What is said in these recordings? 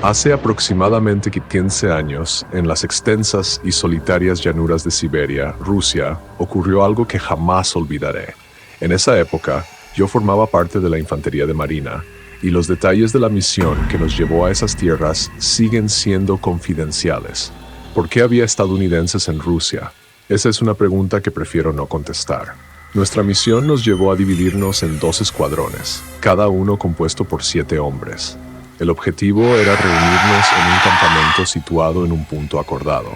Hace aproximadamente 15 años, en las extensas y solitarias llanuras de Siberia, Rusia, ocurrió algo que jamás olvidaré. En esa época, yo formaba parte de la infantería de marina, y los detalles de la misión que nos llevó a esas tierras siguen siendo confidenciales. ¿Por qué había estadounidenses en Rusia? Esa es una pregunta que prefiero no contestar. Nuestra misión nos llevó a dividirnos en 2 escuadrones, cada uno compuesto por 7 hombres. El objetivo era reunirnos en un campamento situado en un punto acordado.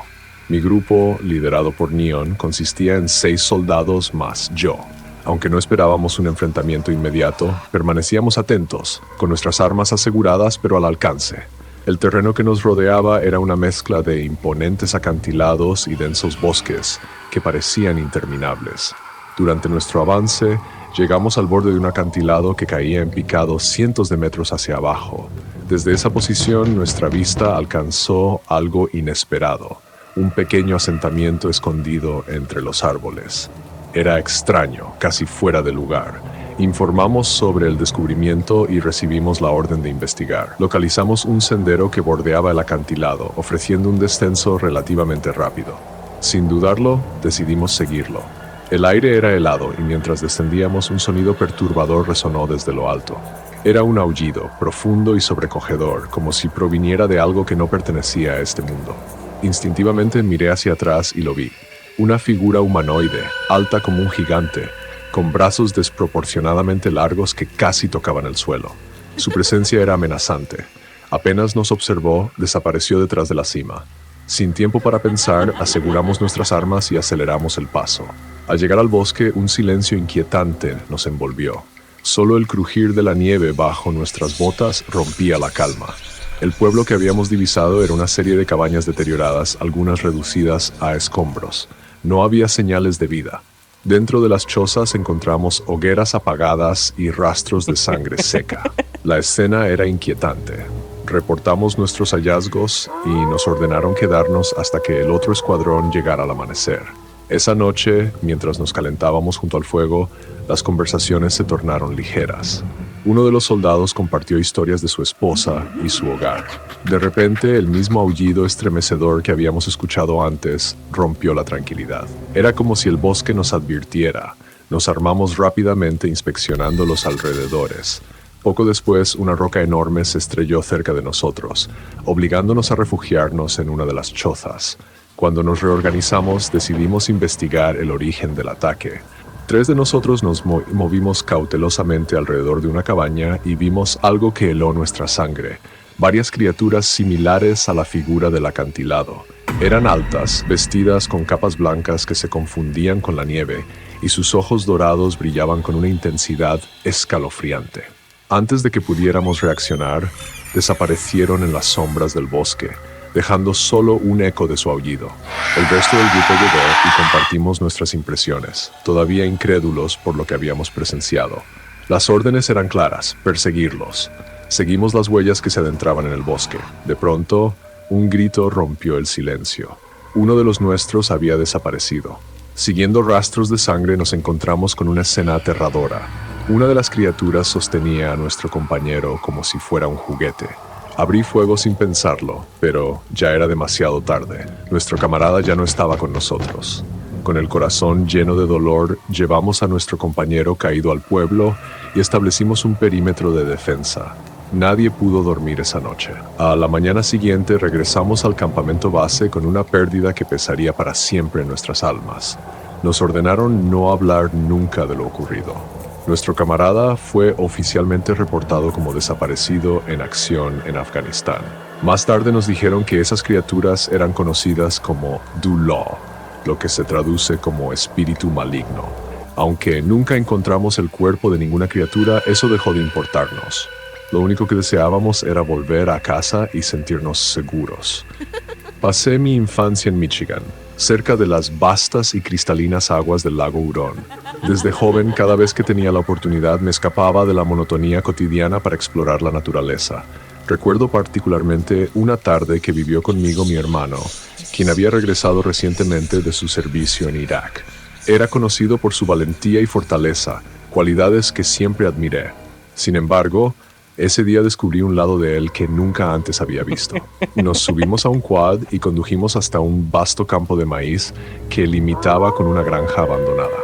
Mi grupo, liderado por Neon, consistía en 6 soldados más yo. Aunque no esperábamos un enfrentamiento inmediato, permanecíamos atentos, con nuestras armas aseguradas pero al alcance. El terreno que nos rodeaba era una mezcla de imponentes acantilados y densos bosques que parecían interminables. Durante nuestro avance, llegamos al borde de un acantilado que caía en picado cientos de metros hacia abajo. Desde esa posición, nuestra vista alcanzó algo inesperado, un pequeño asentamiento escondido entre los árboles. Era extraño, casi fuera de lugar. Informamos sobre el descubrimiento y recibimos la orden de investigar. Localizamos un sendero que bordeaba el acantilado, ofreciendo un descenso relativamente rápido. Sin dudarlo, decidimos seguirlo. El aire era helado y mientras descendíamos un sonido perturbador resonó desde lo alto. Era un aullido, profundo y sobrecogedor, como si proviniera de algo que no pertenecía a este mundo. Instintivamente miré hacia atrás y lo vi. Una figura humanoide, alta como un gigante, con brazos desproporcionadamente largos que casi tocaban el suelo. Su presencia era amenazante. Apenas nos observó, desapareció detrás de la cima. Sin tiempo para pensar, aseguramos nuestras armas y aceleramos el paso. Al llegar al bosque, un silencio inquietante nos envolvió. Solo el crujir de la nieve bajo nuestras botas rompía la calma. El pueblo que habíamos divisado era una serie de cabañas deterioradas, algunas reducidas a escombros. No había señales de vida. Dentro de las chozas encontramos hogueras apagadas y rastros de sangre seca. La escena era inquietante. Reportamos nuestros hallazgos y nos ordenaron quedarnos hasta que el otro escuadrón llegara al amanecer. Esa noche, mientras nos calentábamos junto al fuego, las conversaciones se tornaron ligeras. Uno de los soldados compartió historias de su esposa y su hogar. De repente, el mismo aullido estremecedor que habíamos escuchado antes rompió la tranquilidad. Era como si el bosque nos advirtiera. Nos armamos rápidamente inspeccionando los alrededores. Poco después, una roca enorme se estrelló cerca de nosotros, obligándonos a refugiarnos en una de las chozas. Cuando nos reorganizamos, decidimos investigar el origen del ataque. 3 de nosotros nos movimos cautelosamente alrededor de una cabaña y vimos algo que heló nuestra sangre. Varias criaturas similares a la figura del acantilado. Eran altas, vestidas con capas blancas que se confundían con la nieve, y sus ojos dorados brillaban con una intensidad escalofriante. Antes de que pudiéramos reaccionar, desaparecieron en las sombras del bosque, dejando solo un eco de su aullido. El resto del grupo llegó y compartimos nuestras impresiones, todavía incrédulos por lo que habíamos presenciado. Las órdenes eran claras: perseguirlos. Seguimos las huellas que se adentraban en el bosque. De pronto, un grito rompió el silencio. Uno de los nuestros había desaparecido. Siguiendo rastros de sangre nos encontramos con una escena aterradora. Una de las criaturas sostenía a nuestro compañero como si fuera un juguete. Abrí fuego sin pensarlo, pero ya era demasiado tarde. Nuestro camarada ya no estaba con nosotros. Con el corazón lleno de dolor, llevamos a nuestro compañero caído al pueblo y establecimos un perímetro de defensa. Nadie pudo dormir esa noche. A la mañana siguiente regresamos al campamento base con una pérdida que pesaría para siempre en nuestras almas. Nos ordenaron no hablar nunca de lo ocurrido. Nuestro camarada fue oficialmente reportado como desaparecido en acción en Afganistán. Más tarde nos dijeron que esas criaturas eran conocidas como Dulaw, lo que se traduce como espíritu maligno. Aunque nunca encontramos el cuerpo de ninguna criatura, eso dejó de importarnos. Lo único que deseábamos era volver a casa y sentirnos seguros. Pasé mi infancia en Michigan, cerca de las vastas y cristalinas aguas del lago Hurón. Desde joven, cada vez que tenía la oportunidad, me escapaba de la monotonía cotidiana para explorar la naturaleza. Recuerdo particularmente una tarde que vivió conmigo mi hermano, quien había regresado recientemente de su servicio en Irak. Era conocido por su valentía y fortaleza, cualidades que siempre admiré. Sin embargo, Ese día descubrí un lado de él que nunca antes había visto. Nos subimos a un quad y condujimos hasta un vasto campo de maíz que limitaba con una granja abandonada.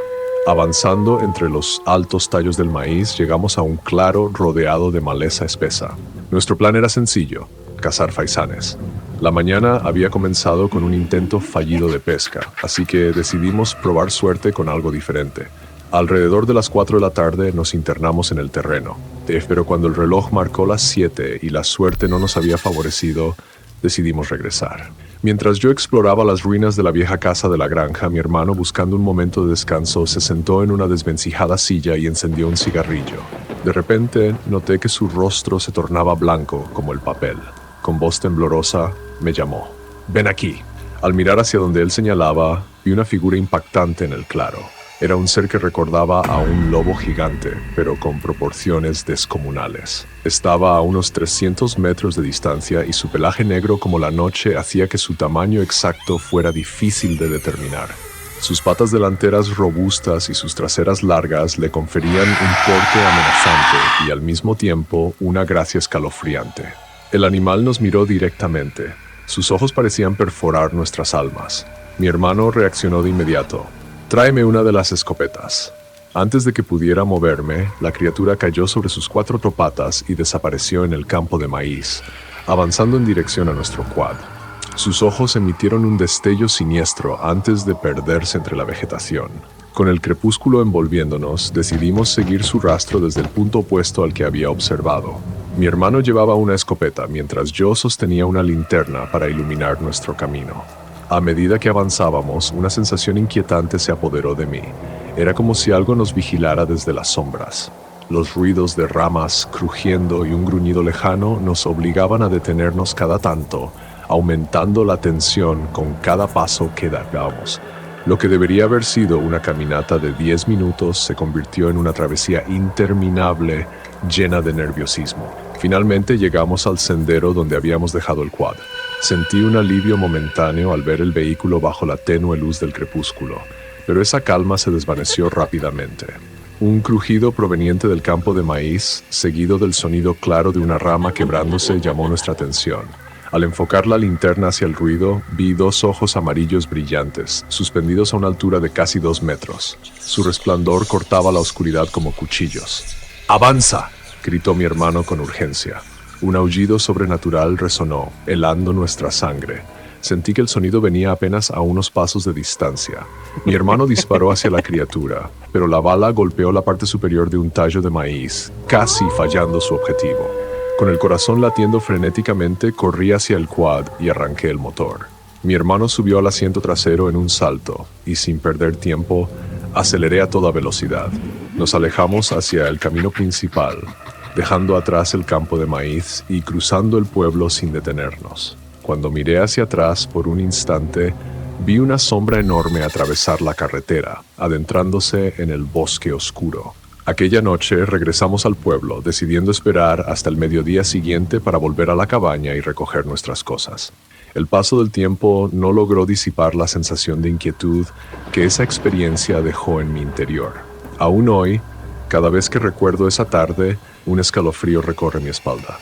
Avanzando entre los altos tallos del maíz, llegamos a un claro rodeado de maleza espesa. Nuestro plan era sencillo: cazar faisanes. La mañana había comenzado con un intento fallido de pesca, así que decidimos probar suerte con algo diferente. Alrededor de las 4 de la tarde nos internamos en el terreno, pero cuando el reloj marcó las 7 y la suerte no nos había favorecido, decidimos regresar. Mientras yo exploraba las ruinas de la vieja casa de la granja, mi hermano, buscando un momento de descanso, se sentó en una desvencijada silla y encendió un cigarrillo. De repente, noté que su rostro se tornaba blanco como el papel. Con voz temblorosa, me llamó. «Ven aquí». Al mirar hacia donde él señalaba, vi una figura impactante en el claro. Era un ser que recordaba a un lobo gigante, pero con proporciones descomunales. Estaba a unos 300 metros de distancia y su pelaje negro como la noche hacía que su tamaño exacto fuera difícil de determinar. Sus patas delanteras robustas y sus traseras largas le conferían un porte amenazante y al mismo tiempo una gracia escalofriante. El animal nos miró directamente. Sus ojos parecían perforar nuestras almas. Mi hermano reaccionó de inmediato. «Tráeme una de las escopetas». Antes de que pudiera moverme, la criatura cayó sobre sus 4 patas y desapareció en el campo de maíz, avanzando en dirección a nuestro quad. Sus ojos emitieron un destello siniestro antes de perderse entre la vegetación. Con el crepúsculo envolviéndonos, decidimos seguir su rastro desde el punto opuesto al que había observado. Mi hermano llevaba una escopeta, mientras yo sostenía una linterna para iluminar nuestro camino. A medida que avanzábamos, una sensación inquietante se apoderó de mí. Era como si algo nos vigilara desde las sombras. Los ruidos de ramas crujiendo y un gruñido lejano nos obligaban a detenernos cada tanto, aumentando la tensión con cada paso que dábamos. Lo que debería haber sido una caminata de 10 minutos se convirtió en una travesía interminable, llena de nerviosismo. Finalmente llegamos al sendero donde habíamos dejado el quad. Sentí un alivio momentáneo al ver el vehículo bajo la tenue luz del crepúsculo, pero esa calma se desvaneció rápidamente. Un crujido proveniente del campo de maíz, seguido del sonido claro de una rama quebrándose, llamó nuestra atención. Al enfocar la linterna hacia el ruido, vi 2 ojos amarillos brillantes, suspendidos a una altura de casi 2 metros. Su resplandor cortaba la oscuridad como cuchillos. «¡Avanza!», gritó mi hermano con urgencia. Un aullido sobrenatural resonó, helando nuestra sangre. Sentí que el sonido venía apenas a unos pasos de distancia. Mi hermano disparó hacia la criatura, pero la bala golpeó la parte superior de un tallo de maíz, casi fallando su objetivo. Con el corazón latiendo frenéticamente, corrí hacia el quad y arranqué el motor. Mi hermano subió al asiento trasero en un salto, y sin perder tiempo, aceleré a toda velocidad. Nos alejamos hacia el camino principal, dejando atrás el campo de maíz y cruzando el pueblo sin detenernos. Cuando miré hacia atrás por un instante, vi una sombra enorme atravesar la carretera, adentrándose en el bosque oscuro. Aquella noche regresamos al pueblo, decidiendo esperar hasta el mediodía siguiente para volver a la cabaña y recoger nuestras cosas. El paso del tiempo no logró disipar la sensación de inquietud que esa experiencia dejó en mi interior. Aún hoy, cada vez que recuerdo esa tarde, un escalofrío recorre mi espalda.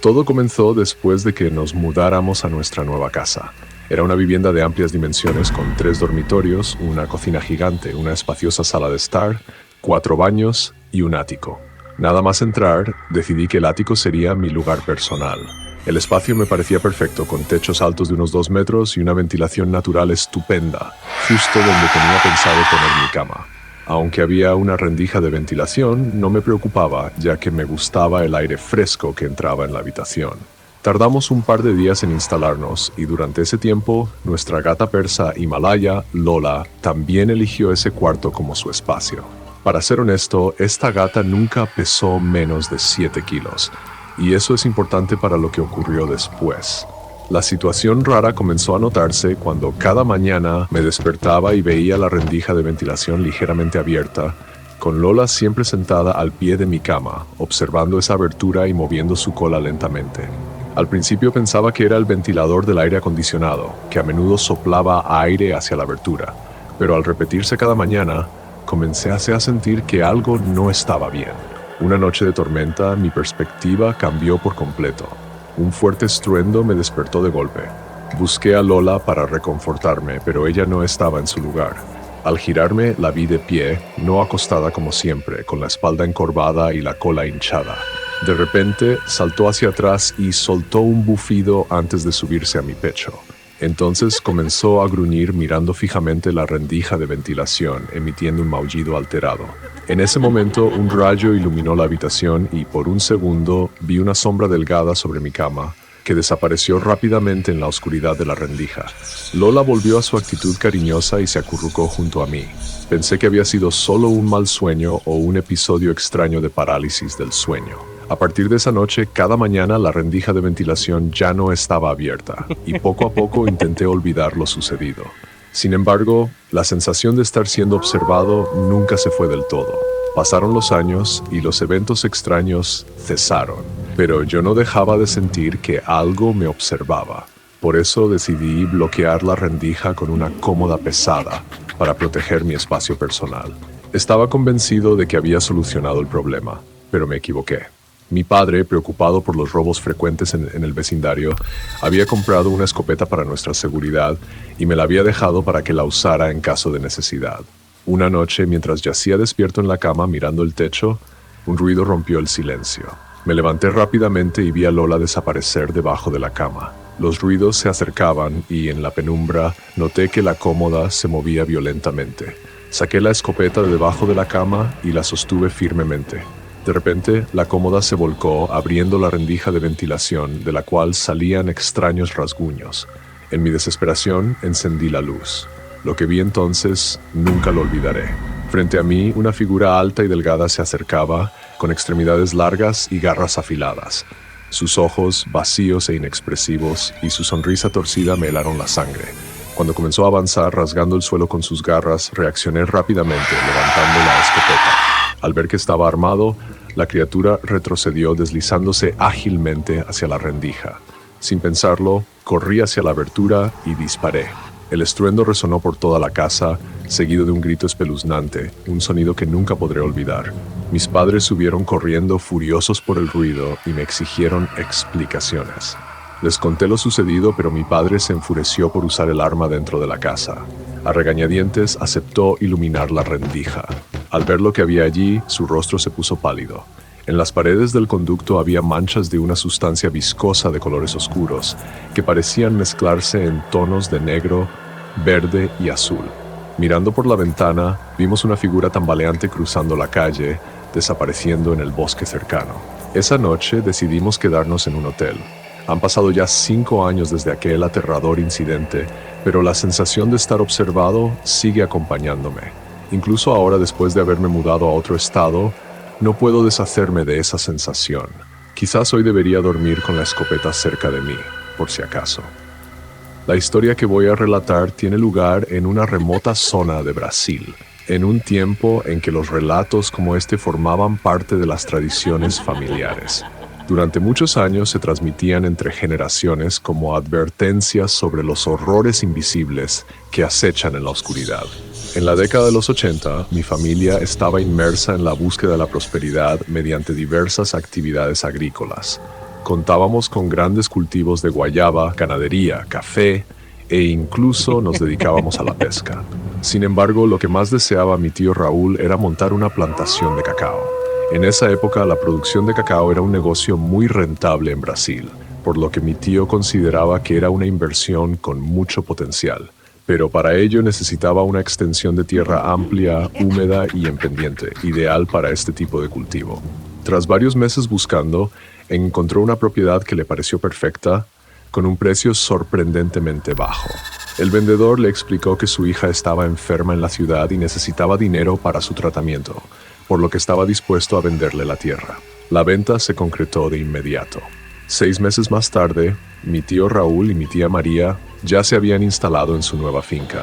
Todo comenzó después de que nos mudáramos a nuestra nueva casa. Era una vivienda de amplias dimensiones con 3 dormitorios, una cocina gigante, una espaciosa sala de estar, 4 baños y un ático. Nada más entrar, decidí que el ático sería mi lugar personal. El espacio me parecía perfecto, con techos altos de unos 2 metros y una ventilación natural estupenda, justo donde tenía pensado poner mi cama. Aunque había una rendija de ventilación, no me preocupaba, ya que me gustaba el aire fresco que entraba en la habitación. Tardamos un par de días en instalarnos y durante ese tiempo, nuestra gata persa Himalaya, Lola, también eligió ese cuarto como su espacio. Para ser honesto, esta gata nunca pesó menos de 7 kilos, y eso es importante para lo que ocurrió después. La situación rara comenzó a notarse cuando cada mañana me despertaba y veía la rendija de ventilación ligeramente abierta, con Lola siempre sentada al pie de mi cama, observando esa abertura y moviendo su cola lentamente. Al principio pensaba que era el ventilador del aire acondicionado, que a menudo soplaba aire hacia la abertura, pero al repetirse cada mañana, comencé a sentir que algo no estaba bien. Una noche de tormenta, mi perspectiva cambió por completo. Un fuerte estruendo me despertó de golpe. Busqué a Lola para reconfortarme, pero ella no estaba en su lugar. Al girarme, la vi de pie, no acostada como siempre, con la espalda encorvada y la cola hinchada. De repente, saltó hacia atrás y soltó un bufido antes de subirse a mi pecho. Entonces comenzó a gruñir mirando fijamente la rendija de ventilación, emitiendo un maullido alterado. En ese momento, un rayo iluminó la habitación y por un segundo vi una sombra delgada sobre mi cama, que desapareció rápidamente en la oscuridad de la rendija. Lola volvió a su actitud cariñosa y se acurrucó junto a mí. Pensé que había sido solo un mal sueño o un episodio extraño de parálisis del sueño. A partir de esa noche, cada mañana la rendija de ventilación ya no estaba abierta, y poco a poco intenté olvidar lo sucedido. Sin embargo, la sensación de estar siendo observado nunca se fue del todo. Pasaron los años y los eventos extraños cesaron, pero yo no dejaba de sentir que algo me observaba. Por eso decidí bloquear la rendija con una cómoda pesada para proteger mi espacio personal. Estaba convencido de que había solucionado el problema, pero me equivoqué. Mi padre, preocupado por los robos frecuentes en el vecindario, había comprado una escopeta para nuestra seguridad y me la había dejado para que la usara en caso de necesidad. Una noche, mientras yacía despierto en la cama mirando el techo, un ruido rompió el silencio. Me levanté rápidamente y vi a Lola desaparecer debajo de la cama. Los ruidos se acercaban y, en la penumbra, noté que la cómoda se movía violentamente. Saqué la escopeta de debajo de la cama y la sostuve firmemente. De repente, la cómoda se volcó, abriendo la rendija de ventilación, de la cual salían extraños rasguños. En mi desesperación, encendí la luz. Lo que vi entonces, nunca lo olvidaré. Frente a mí, una figura alta y delgada se acercaba, con extremidades largas y garras afiladas. Sus ojos, vacíos e inexpresivos, y su sonrisa torcida me helaron la sangre. Cuando comenzó a avanzar, rasgando el suelo con sus garras, reaccioné rápidamente, levantando la escopeta. Al ver que estaba armado, la criatura retrocedió deslizándose ágilmente hacia la rendija. Sin pensarlo, corrí hacia la abertura y disparé. El estruendo resonó por toda la casa, seguido de un grito espeluznante, un sonido que nunca podré olvidar. Mis padres subieron corriendo furiosos por el ruido y me exigieron explicaciones. Les conté lo sucedido, pero mi padre se enfureció por usar el arma dentro de la casa. A regañadientes aceptó iluminar la rendija. Al ver lo que había allí, su rostro se puso pálido. En las paredes del conducto había manchas de una sustancia viscosa de colores oscuros, que parecían mezclarse en tonos de negro, verde y azul. Mirando por la ventana, vimos una figura tambaleante cruzando la calle, desapareciendo en el bosque cercano. Esa noche decidimos quedarnos en un hotel. Han pasado ya 5 años desde aquel aterrador incidente, pero la sensación de estar observado sigue acompañándome. Incluso ahora, después de haberme mudado a otro estado, no puedo deshacerme de esa sensación. Quizás hoy debería dormir con la escopeta cerca de mí, por si acaso. La historia que voy a relatar tiene lugar en una remota zona de Brasil, en un tiempo en que los relatos como este formaban parte de las tradiciones familiares. Durante muchos años se transmitían entre generaciones como advertencias sobre los horrores invisibles que acechan en la oscuridad. En la década de los 80, mi familia estaba inmersa en la búsqueda de la prosperidad mediante diversas actividades agrícolas. Contábamos con grandes cultivos de guayaba, ganadería, café e incluso nos dedicábamos a la pesca. Sin embargo, lo que más deseaba mi tío Raúl era montar una plantación de cacao. En esa época, la producción de cacao era un negocio muy rentable en Brasil, por lo que mi tío consideraba que era una inversión con mucho potencial. Pero para ello necesitaba una extensión de tierra amplia, húmeda y en pendiente, ideal para este tipo de cultivo. Tras varios meses buscando, encontró una propiedad que le pareció perfecta, con un precio sorprendentemente bajo. El vendedor le explicó que su hija estaba enferma en la ciudad y necesitaba dinero para su tratamiento, por lo que estaba dispuesto a venderle la tierra. La venta se concretó de inmediato. 6 meses más tarde, mi tío Raúl y mi tía María ya se habían instalado en su nueva finca,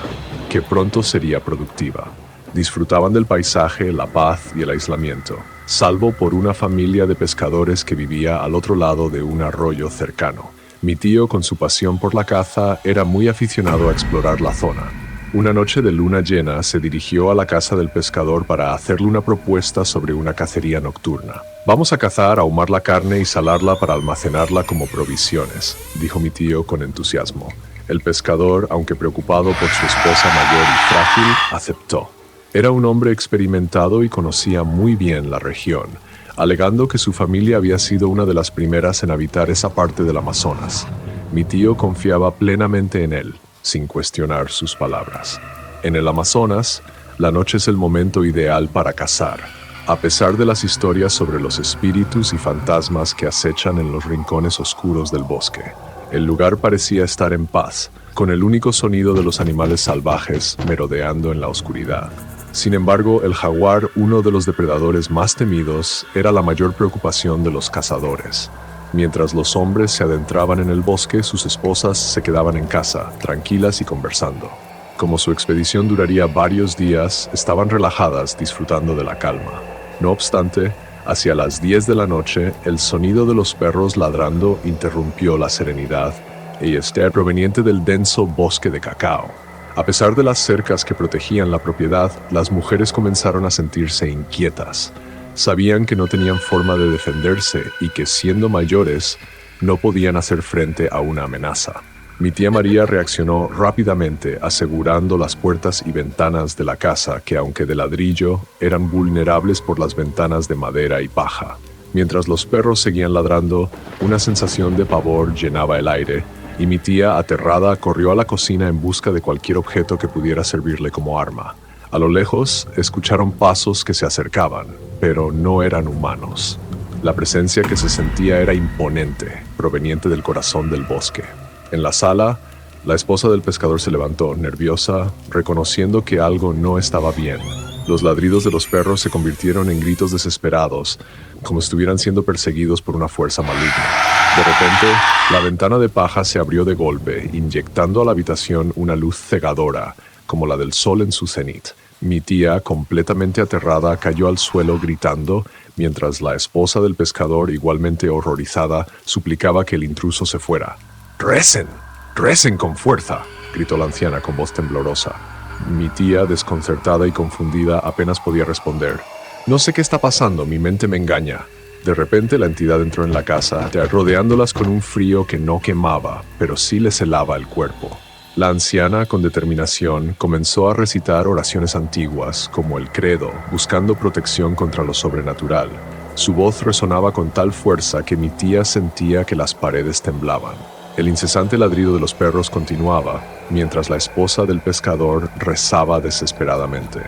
que pronto sería productiva. Disfrutaban del paisaje, la paz y el aislamiento, salvo por una familia de pescadores que vivía al otro lado de un arroyo cercano. Mi tío, con su pasión por la caza, era muy aficionado a explorar la zona. Una noche de luna llena se dirigió a la casa del pescador para hacerle una propuesta sobre una cacería nocturna. «Vamos a cazar, ahumar la carne y salarla para almacenarla como provisiones», dijo mi tío con entusiasmo. El pescador, aunque preocupado por su esposa mayor y frágil, aceptó. Era un hombre experimentado y conocía muy bien la región, alegando que su familia había sido una de las primeras en habitar esa parte del Amazonas. Mi tío confiaba plenamente en él, sin cuestionar sus palabras. En el Amazonas, la noche es el momento ideal para cazar. A pesar de las historias sobre los espíritus y fantasmas que acechan en los rincones oscuros del bosque, el lugar parecía estar en paz, con el único sonido de los animales salvajes merodeando en la oscuridad. Sin embargo, el jaguar, uno de los depredadores más temidos, era la mayor preocupación de los cazadores. Mientras los hombres se adentraban en el bosque, sus esposas se quedaban en casa, tranquilas y conversando. Como su expedición duraría varios días, estaban relajadas, disfrutando de la calma. No obstante, hacia las 10 de la noche, el sonido de los perros ladrando interrumpió la serenidad, y este proveniente del denso bosque de cacao. A pesar de las cercas que protegían la propiedad, las mujeres comenzaron a sentirse inquietas. Sabían que no tenían forma de defenderse y que, siendo mayores, no podían hacer frente a una amenaza. Mi tía María reaccionó rápidamente, asegurando las puertas y ventanas de la casa que, aunque de ladrillo, eran vulnerables por las ventanas de madera y paja. Mientras los perros seguían ladrando, una sensación de pavor llenaba el aire, y mi tía, aterrada, corrió a la cocina en busca de cualquier objeto que pudiera servirle como arma. A lo lejos, escucharon pasos que se acercaban, pero no eran humanos. La presencia que se sentía era imponente, proveniente del corazón del bosque. En la sala, la esposa del pescador se levantó, nerviosa, reconociendo que algo no estaba bien. Los ladridos de los perros se convirtieron en gritos desesperados, como si estuvieran siendo perseguidos por una fuerza maligna. De repente, la ventana de paja se abrió de golpe, inyectando a la habitación una luz cegadora, como la del sol en su cenit. Mi tía, completamente aterrada, cayó al suelo gritando, mientras la esposa del pescador, igualmente horrorizada, suplicaba que el intruso se fuera. «¡Recen! ¡Recen con fuerza!», gritó la anciana con voz temblorosa. Mi tía, desconcertada y confundida, apenas podía responder. «No sé qué está pasando, mi mente me engaña». De repente la entidad entró en la casa, rodeándolas con un frío que no quemaba, pero sí les helaba el cuerpo. La anciana, con determinación, comenzó a recitar oraciones antiguas, como el credo, buscando protección contra lo sobrenatural. Su voz resonaba con tal fuerza que mi tía sentía que las paredes temblaban. El incesante ladrido de los perros continuaba, mientras la esposa del pescador rezaba desesperadamente.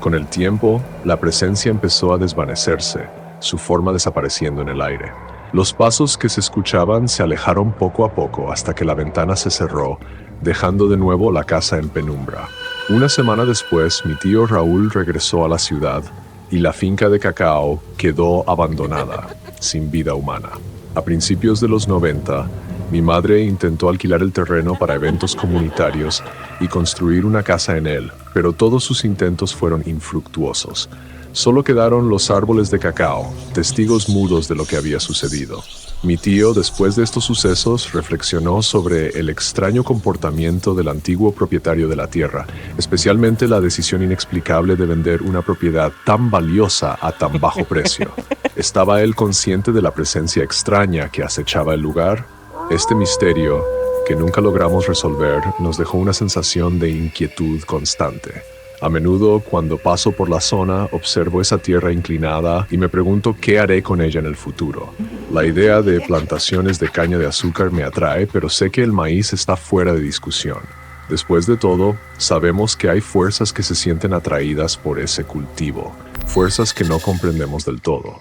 Con el tiempo, la presencia empezó a desvanecerse, su forma desapareciendo en el aire. Los pasos que se escuchaban se alejaron poco a poco hasta que la ventana se cerró, dejando de nuevo la casa en penumbra. Una semana después, mi tío Raúl regresó a la ciudad y la finca de cacao quedó abandonada, sin vida humana. A principios de los 90, mi madre intentó alquilar el terreno para eventos comunitarios y construir una casa en él, pero todos sus intentos fueron infructuosos. Solo quedaron los árboles de cacao, testigos mudos de lo que había sucedido. Mi tío, después de estos sucesos, reflexionó sobre el extraño comportamiento del antiguo propietario de la tierra, especialmente la decisión inexplicable de vender una propiedad tan valiosa a tan bajo precio. ¿Estaba él consciente de la presencia extraña que acechaba el lugar? Este misterio, que nunca logramos resolver, nos dejó una sensación de inquietud constante. A menudo, cuando paso por la zona, observo esa tierra inclinada y me pregunto qué haré con ella en el futuro. La idea de plantaciones de caña de azúcar me atrae, pero sé que el maíz está fuera de discusión. Después de todo, sabemos que hay fuerzas que se sienten atraídas por ese cultivo, fuerzas que no comprendemos del todo.